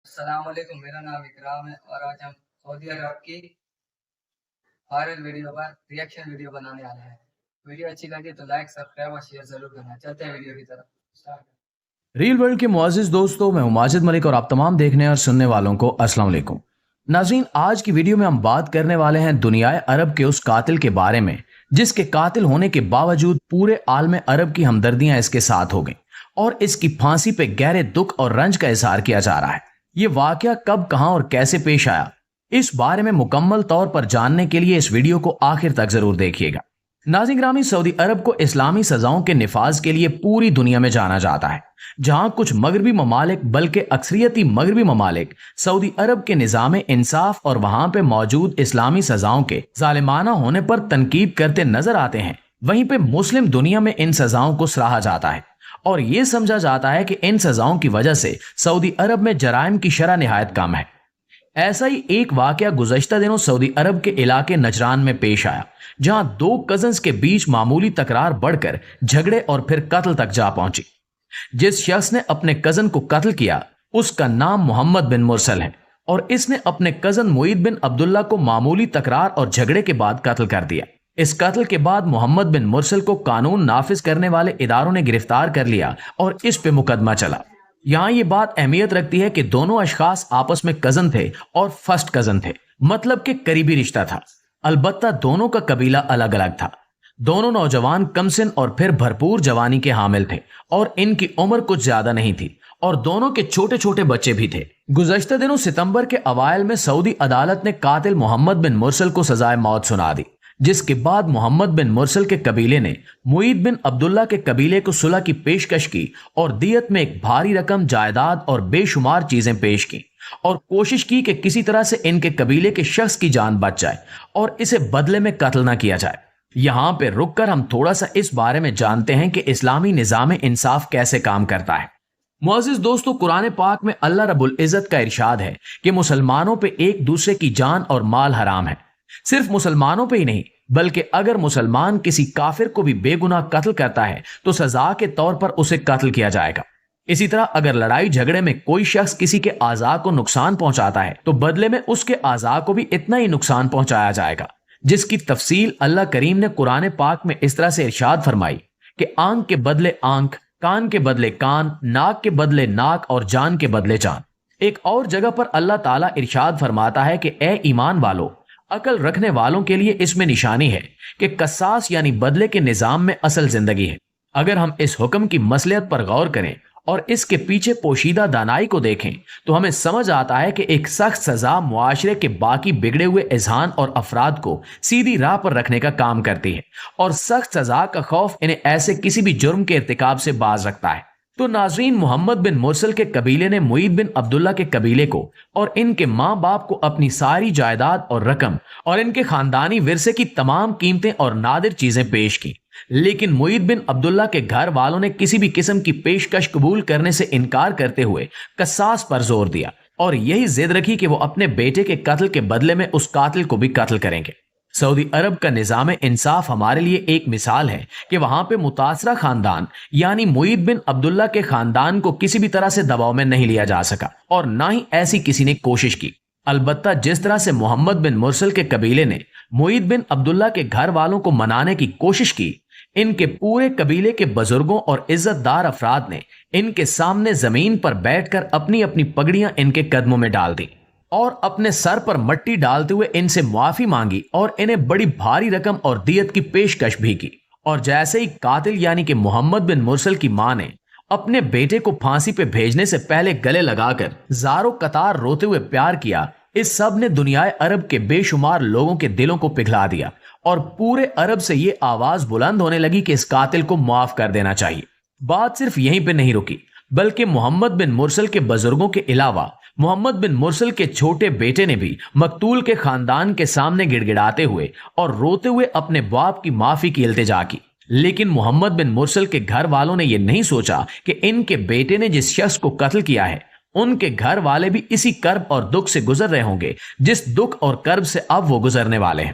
السلام علیکم، میرا نام اکرام ہے اور آج ہم سعودی عرب کی وائرل ویڈیو پر ریئیکشن ویڈیو بنانے والے ہیں۔ ویڈیو اچھی لگی تو لائک سبسکرائب اور شیئر ضرور کرنا۔ چلتے ہیں ویڈیو کی طرف اسٹارٹ۔ ریل ورلڈ کے معزز دوستوں، میں ہوں ماجد ملک اور آپ تمام دیکھنے اور سننے والوں کو السلام علیکم۔ ناظرین، آج کی ویڈیو میں ہم بات کرنے والے ہیں دنیا عرب کے اس قاتل کے بارے میں جس کے قاتل ہونے کے باوجود پورے عالم عرب کی ہمدردیاں اس کے ساتھ ہو گئیں اور اس کی پھانسی پہ گہرے دکھ اور رنج کا اظہار کیا جا رہا ہے۔ یہ واقعہ کب، کہاں اور کیسے پیش آیا، اس بارے میں مکمل طور پر جاننے کے لیے اس ویڈیو کو آخر تک ضرور دیکھیے گا۔ ناظرین گرامی، سعودی عرب کو اسلامی سزاؤں کے نفاذ کے لیے پوری دنیا میں جانا جاتا ہے، جہاں کچھ مغربی ممالک بلکہ اکثریتی مغربی ممالک سعودی عرب کے نظام انصاف اور وہاں پہ موجود اسلامی سزاؤں کے ظالمانہ ہونے پر تنقید کرتے نظر آتے ہیں، وہیں پہ مسلم دنیا میں ان سزاؤں کو سراہا جاتا ہے اور یہ سمجھا جاتا ہے کہ ان سزاؤں کی وجہ سے سعودی عرب میں جرائم کی شرح نہایت کم ہے۔ ایسا ہی ایک واقعہ گزشتہ دنوں سعودی عرب کے علاقے نجران میں پیش آیا، جہاں دو کزنز کے بیچ معمولی تکرار بڑھ کر جھگڑے اور پھر قتل تک جا پہنچی۔ جس شخص نے اپنے کزن کو قتل کیا اس کا نام محمد بن مرسل ہے اور اس نے اپنے کزن معید بن عبداللہ کو معمولی تکرار اور جھگڑے کے بعد قتل کر دیا۔ اس قتل کے بعد محمد بن مرسل کو قانون نافذ کرنے والے اداروں نے گرفتار کر لیا اور اس پہ مقدمہ چلا۔ یہاں یہ بات اہمیت رکھتی ہے کہ دونوں اشخاص آپس میں کزن تھے اور فرسٹ کزن تھے، مطلب کہ قریبی رشتہ تھا، البتہ دونوں کا قبیلہ الگ الگ تھا۔ دونوں نوجوان کم سن اور پھر بھرپور جوانی کے حامل تھے اور ان کی عمر کچھ زیادہ نہیں تھی اور دونوں کے چھوٹے چھوٹے بچے بھی تھے۔ گزشتہ دنوں ستمبر کے اوائل میں سعودی عدالت نے قاتل محمد بن مرسل کو سزائے موت سنا دی، جس کے بعد محمد بن مرسل کے قبیلے نے معید بن عبداللہ کے قبیلے کو صلح کی پیشکش کی اور دیت میں ایک بھاری رقم جائیداد اور بے شمار چیزیں پیش کی اور کوشش کی کہ کسی طرح سے ان کے قبیلے کے شخص کی جان بچ جائے اور اسے بدلے میں قتل نہ کیا جائے۔ یہاں پہ رک کر ہم تھوڑا سا اس بارے میں جانتے ہیں کہ اسلامی نظام انصاف کیسے کام کرتا ہے۔ معزز دوستو، قرآن پاک میں اللہ رب العزت کا ارشاد ہے کہ مسلمانوں پہ ایک دوسرے کی جان اور مال حرام ہے۔ صرف مسلمانوں پہ ہی نہیں، بلکہ اگر مسلمان کسی کافر کو بھی بے گناہ قتل کرتا ہے تو سزا کے طور پر اسے قتل کیا جائے گا۔ اسی طرح اگر لڑائی جھگڑے میں کوئی شخص کسی کے اعضاء کو نقصان پہنچاتا ہے تو بدلے میں اس کے اعضاء کو بھی اتنا ہی نقصان پہنچایا جائے گا، جس کی تفصیل اللہ کریم نے قرآن پاک میں اس طرح سے ارشاد فرمائی کہ آنکھ کے بدلے آنکھ، کان کے بدلے کان، ناک کے بدلے ناک اور جان کے بدلے جان۔ ایک اور جگہ پر اللہ تعالیٰ ارشاد فرماتا ہے کہ اے ایمان والو، عقل رکھنے والوں کے لیے اس میں نشانی ہے کہ قصاص یعنی بدلے کے نظام میں اصل زندگی ہے۔ اگر ہم اس حکم کی مصلحت پر غور کریں اور اس کے پیچھے پوشیدہ دانائی کو دیکھیں تو ہمیں سمجھ آتا ہے کہ ایک سخت سزا معاشرے کے باقی بگڑے ہوئے اذہان اور افراد کو سیدھی راہ پر رکھنے کا کام کرتی ہے اور سخت سزا کا خوف انہیں ایسے کسی بھی جرم کے ارتکاب سے باز رکھتا ہے۔ تو ناظرین، محمد بن مرسل کے قبیلے نے معید بن عبداللہ کے قبیلے کو اور ان کے ماں باپ کو اپنی ساری جائیداد اور رقم اور ان کے خاندانی ورثے کی تمام قیمتیں اور نادر چیزیں پیش کی، لیکن معید بن عبداللہ کے گھر والوں نے کسی بھی قسم کی پیشکش قبول کرنے سے انکار کرتے ہوئے قصاص پر زور دیا اور یہی ضد رکھی کہ وہ اپنے بیٹے کے قتل کے بدلے میں اس قاتل کو بھی قتل کریں گے۔ سعودی عرب کا نظام انصاف ہمارے لیے ایک مثال ہے کہ وہاں پہ متاثرہ خاندان یعنی معید بن عبداللہ کے خاندان کو کسی بھی طرح سے دباؤ میں نہیں لیا جا سکا اور نہ ہی ایسی کسی نے کوشش کی۔ البتہ جس طرح سے محمد بن مرسل کے قبیلے نے معید بن عبداللہ کے گھر والوں کو منانے کی کوشش کی، ان کے پورے قبیلے کے بزرگوں اور عزت دار افراد نے ان کے سامنے زمین پر بیٹھ کر اپنی اپنی پگڑیاں ان کے قدموں میں ڈال دی اور اپنے سر پر مٹی ڈالتے ہوئے ان سے معافی مانگی اور انہیں بڑی بھاری رقم اور دیت کی پیشکش بھی کی۔ اور جیسے ہی قاتل یعنی کہ محمد بن مرسل کی ماں نے اپنے بیٹے کو پھانسی پہ بھیجنے سے پہلے گلے لگا کر زاروں قطار روتے ہوئے پیار کیا، اس سب نے دنیا عرب کے بے شمار لوگوں کے دلوں کو پگھلا دیا اور پورے عرب سے یہ آواز بلند ہونے لگی کہ اس قاتل کو معاف کر دینا چاہیے۔ بات صرف یہیں پہ نہیں رکی، بلکہ محمد بن مرسل کے بزرگوں کے علاوہ محمد بن مرسل کے چھوٹے بیٹے نے بھی مقتول کے خاندان کے سامنے گڑ گڑاتے ہوئے اور روتے ہوئے اپنے باپ کی معافی کی التجا کی۔ لیکن محمد بن مرسل کے گھر والوں نے یہ نہیں سوچا کہ ان کے بیٹے نے جس شخص کو قتل کیا ہے ان کے گھر والے بھی اسی کرب اور دکھ سے گزر رہے ہوں گے جس دکھ اور کرب سے اب وہ گزرنے والے ہیں۔